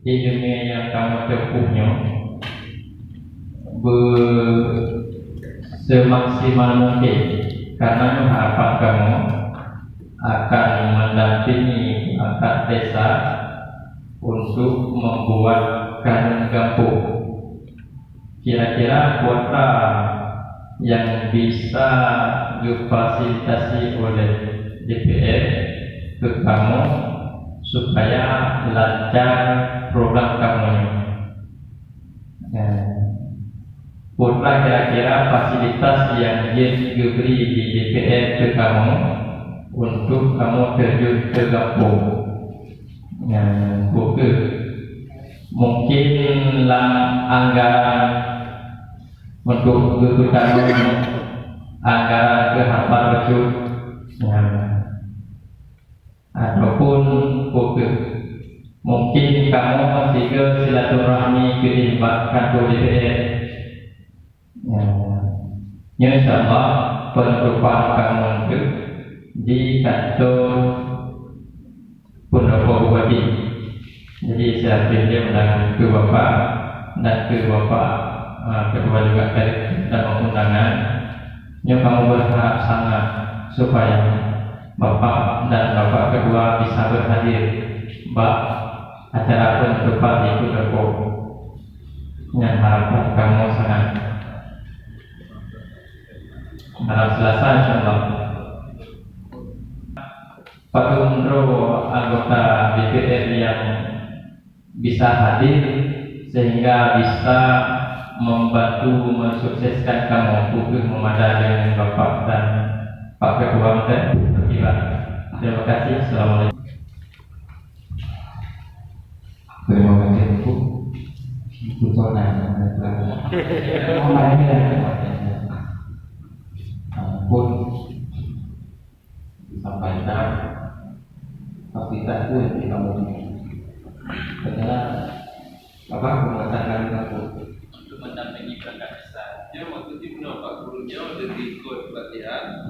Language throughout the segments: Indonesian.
di dunia yang kamu tempuhnya semaksimal mungkin, karena harapan kamu akan mendampingi angkat desa untuk membuat kanun kampung. Kira-kira kuota yang bisa difasilitasi oleh DPR ke kamu supaya lancar program kamu. Kuota kira-kira fasilitas yang diberi di DPR ke kamu untuk kamu terjun ke kampung. Mungkinlah anggaran untuk kamu, anggaran ke hafal betul, ataupun mungkin kamu masih ke silaturahmi ke kantor DPR. Insyaallah penutupan kamu itu di kantor Pendopo Bupati. Jadi saya pilih undang ke Bapak dan ke Bapak kedua juga dan undangan. Yang kamu berharap sangat supaya Bapak dan Bapak kedua bisa berhadir acara penutupan di Pendopo. Yang harapan kamu sangat harap selesai insyaallah. Pak Gubernur anggota DPR yang bisa hadir sehingga bisa membantu mensukseskan kamu untuk memadai dengan Bapak dan Pak Ketua Menteri. Terima kasih. Assalamualaikum. Terima kasih Bu. Ibu Tona. Pun disampaikan kapasitas pun di kamu ini. Ternyata Bapak mengatakan untuk mendampingi perangkat desa. Dia waktu itu Pak gurunya udah ikut pelatihan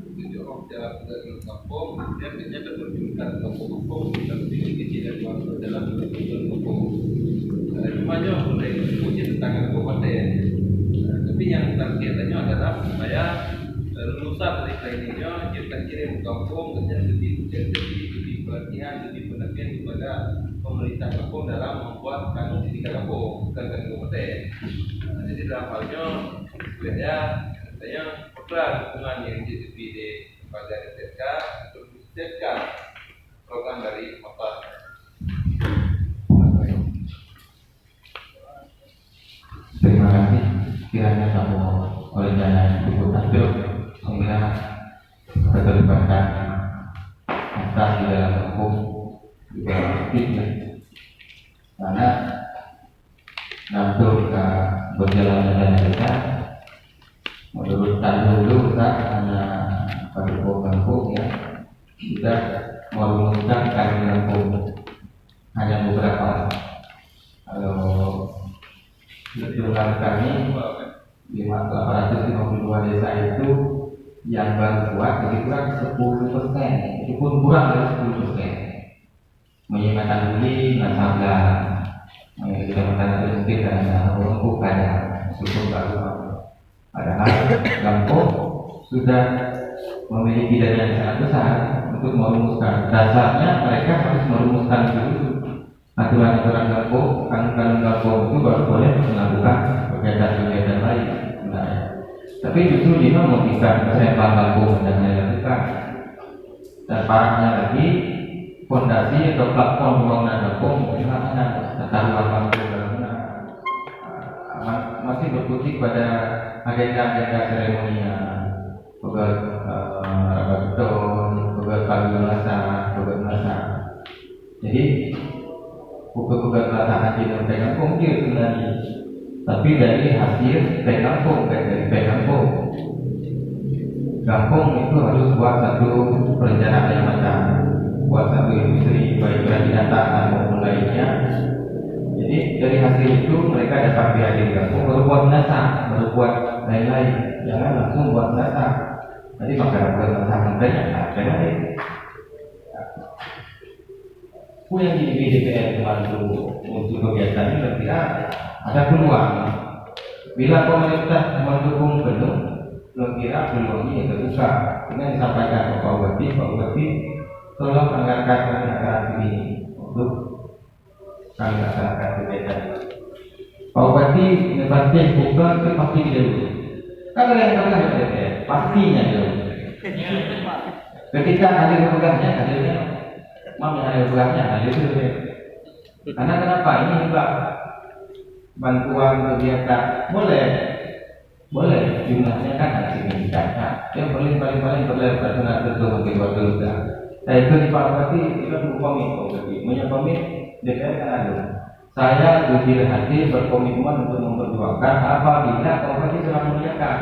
untuk orang dalam kampung. Dia ternyata berjumpa kampung-kampung tapi tidak waktu dalam kampung. Cumanya mulai punya tentang kabupaten. Tapi yang targetnya adalah supaya lulusan dari kliniknya kita kirim ke kampung dan lebih pelatihan, lebih penelitian kepada pemerintah kampung dalam membuat kanun di kampung, bukan kanun kabupaten. Jadi dalam halnya saya program dukungan yang diberi kepada STK untuk mensukseskan program dari Bapak. Terima kasih. Kiranya kamu oleh jalan cukup hasil sehingga keterlibatan masa di dalam kampung juga aktif ya. Karena nanti kita berjalan dengan kita menurut dulu kita hanya pada kampung ya kita merumuskan kampung hanya beberapa. Kalau jumlah kami 852 desa itu yang baru kuat lebih kurang 10%, itu pun kurang dari 10%. Menyimpan beli masalah kecamatan Mungkin dan bukan susun baru. Padahal kampung sudah memiliki dana yang sangat besar untuk merumuskan. Dasarnya mereka harus merumuskan dulu aturan-aturan kampung, kanun kampung itu baru boleh melakukan kegiatan-kegiatan lain. Tapi justru dia memberikan kesehatan kampung dan lakukan. Dan parahnya lagi, fondasi atau platform pembangunan kampung tata ruang kampung masih berkutik pada agenda-agenda seremonial, pegat pagi masa. Jadi bukan pelaksanaan di dalam kampung dia sebenarnya, tapi dari hasil kampung dari kampung itu harus buat satu perencanaan yang matang, buat satu industri baik binatang maupun lainnya. Jadi dari hasil itu mereka dapat dihadir kampung baru buat nasa, baru buat lain-lain, jangan langsung buat nasa. Jadi masyarakat nasa menternya ada lain. yang jadi DPR membantu untuk kegiatan ini kira ada peluang. Bila pemerintah mendukung penuh, kira peluangnya terbuka. Dengan disampaikan Pak Bupati tolong anggarkan anggaran ini untuk kami laksanakan kegiatan. Pak Bupati pasti buka ke pasti dulu. Kalau yang tengah DPR pastinya dulu. Ketika hadir pegangnya hadirnya yang ada pegangnya hadir dulu. Karena kenapa ini juga bantuan kegiatan boleh jumlahnya kan harus signifikan. Yang paling terlebar dengan tentu mungkin waktu sudah. Saya itu di Pak Bupati kita komit DPR kan ada. Saya jujur hati berkomitmen untuk memperjuangkan apabila Pak Bupati sudah mengiyakan.